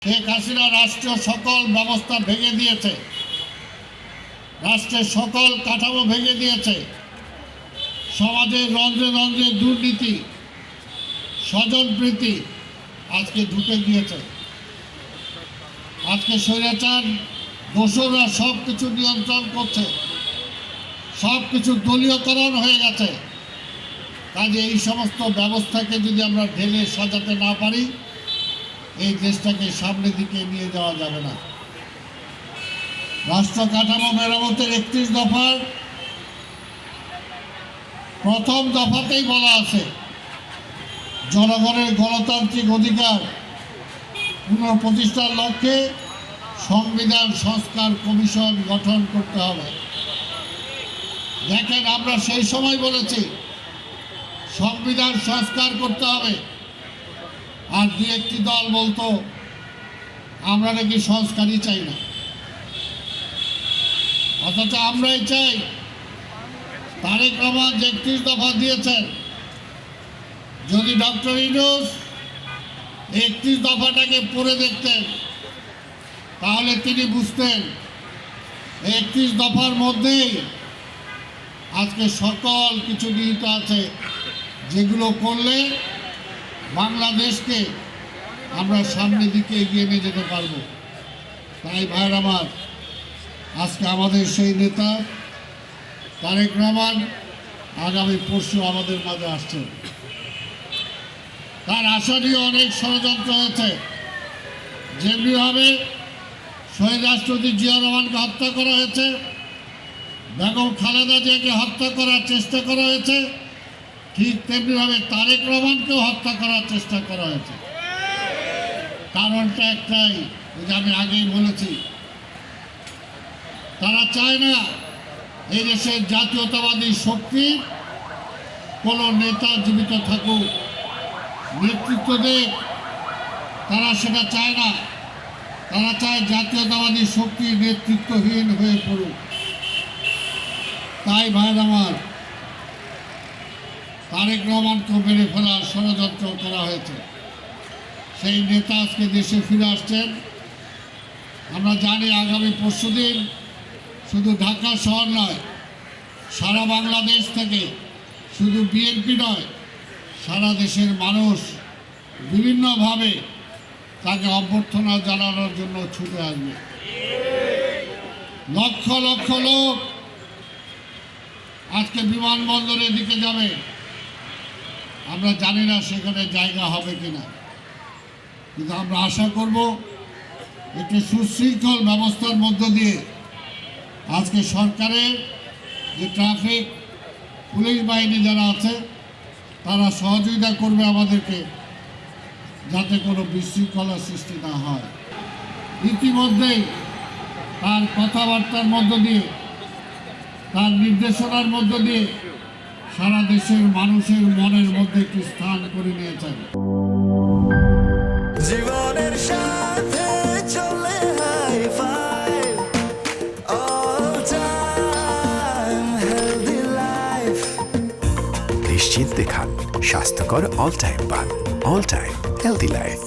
শেখ হাসিনা রাষ্ট্রীয় সকল ব্যবস্থা ভেঙে দিয়েছে, রাষ্ট্রের সকল কাঠামো ভেঙে দিয়েছে। সমাজের রন্ধ্রে রন্ধ্রে দুর্নীতি, স্বজনপ্রীতি আজকে ঢুকে গিয়েছে। আজকে স্বৈরাচার দোসররা সব কিছু নিয়ন্ত্রণ করছে, সব কিছু দলীয়করণ হয়ে গেছে। কাজে এই সমস্ত ব্যবস্থাকে যদি আমরা ঢেলে সাজাতে না পারি, এই দেশটাকে সামনের দিকে নিয়ে যাওয়া যাবে না। রাষ্ট্র কাঠামো মেরামতের 31 দফার প্রথম দফাতেই বলা আছে, জনগণের গণতান্ত্রিক অধিকার পুনঃপ্রতিষ্ঠার লক্ষ্যে সংবিধান সংস্কার কমিশন গঠন করতে হবে। দেখেন, আমরা সেই সময় বলেছি সংবিধান সংস্কার করতে হবে, আর দু একটি দল বলতো আমরা নাকি সংস্কারই চাই না। অথচ আমরাই চাই। তারেক রহমান 31 দফা দিয়েছেন, যদি ডক্টর ইউনূস 31 দফাটাকে পড়ে দেখতেন তাহলে তিনি বুঝতেন 31 দফার মধ্যেই আজকে সকল কিছু নিহিত আছে, যেগুলো করলে বাংলাদেশকে আমরা সামনের দিকে এগিয়ে নিয়ে যেতে পারবো। তাই ভাইয়ের আমার, আজকে আমাদের সেই নেতা তারেক রহমান আগামী পরশু আমাদের মাঝে আসছেন। তার আশা নিয়ে অনেক ষড়যন্ত্র হয়েছে। যেমনিভাবে শহীদ রাষ্ট্রপতি জিয়া রহমানকে হত্যা করা হয়েছে, বেগম খালেদা জিয়াকে হত্যা করার চেষ্টা করা হয়েছে, ঠিক তেমনিভাবে তারেক রহমানকেও হত্যা করার চেষ্টা করা হয়েছে। কারণটা একটাই, যে আমি আগেই বলেছি, তারা চায় না এই দেশের জাতীয়তাবাদী শক্তি কোনো নেতা জীবিত থাকুক, নেতৃত্ব দেখ, তারা সেটা চায় না। তারা চায় জাতীয়তাবাদী শক্তি নেতৃত্বহীন হয়ে পড়ুক। তাই ভাইয়ের আমার, তারেক রহমানকে মেরে ফেলার ষড়যন্ত্র করা হয়েছে। সেই নেতা আজকে দেশে ফিরে আসছেন। আমরা জানি আগামী পরশুদিন শুধু ঢাকা শহর নয়, সারা বাংলাদেশ থেকে, শুধু বিএনপি নয়, সারা দেশের মানুষ বিভিন্নভাবে তাকে অভ্যর্থনা জানানোর জন্য ছুটে আসবে। লক্ষ লক্ষ লোক আজকে বিমানবন্দরের দিকে যাবে। আমরা জানি না সেখানে জায়গা হবে কিনা, কিন্তু আমরা আশা করব একটি সুশৃঙ্খল ব্যবস্থার মধ্য দিয়ে আজকে সরকারের যে ট্রাফিক পুলিশ বাহিনী যারা আছে তারা সহযোগিতা করবে আমাদেরকে, যাতে কোনো বিশৃঙ্খলার সৃষ্টি না হয়। ইতিমধ্যেই তার কথাবার্তার মধ্য দিয়ে, তার নির্দেশনার মধ্য দিয়ে সারা দেশের মানুষের মনের মধ্যে একটি স্থান করে নিয়েছেন। জীবনের সাথে চলে hi-fi, all time healthy life। নিশ্চিন্তে খান, স্বাস্থ্যকর অল টাইম পান। All time healthy life.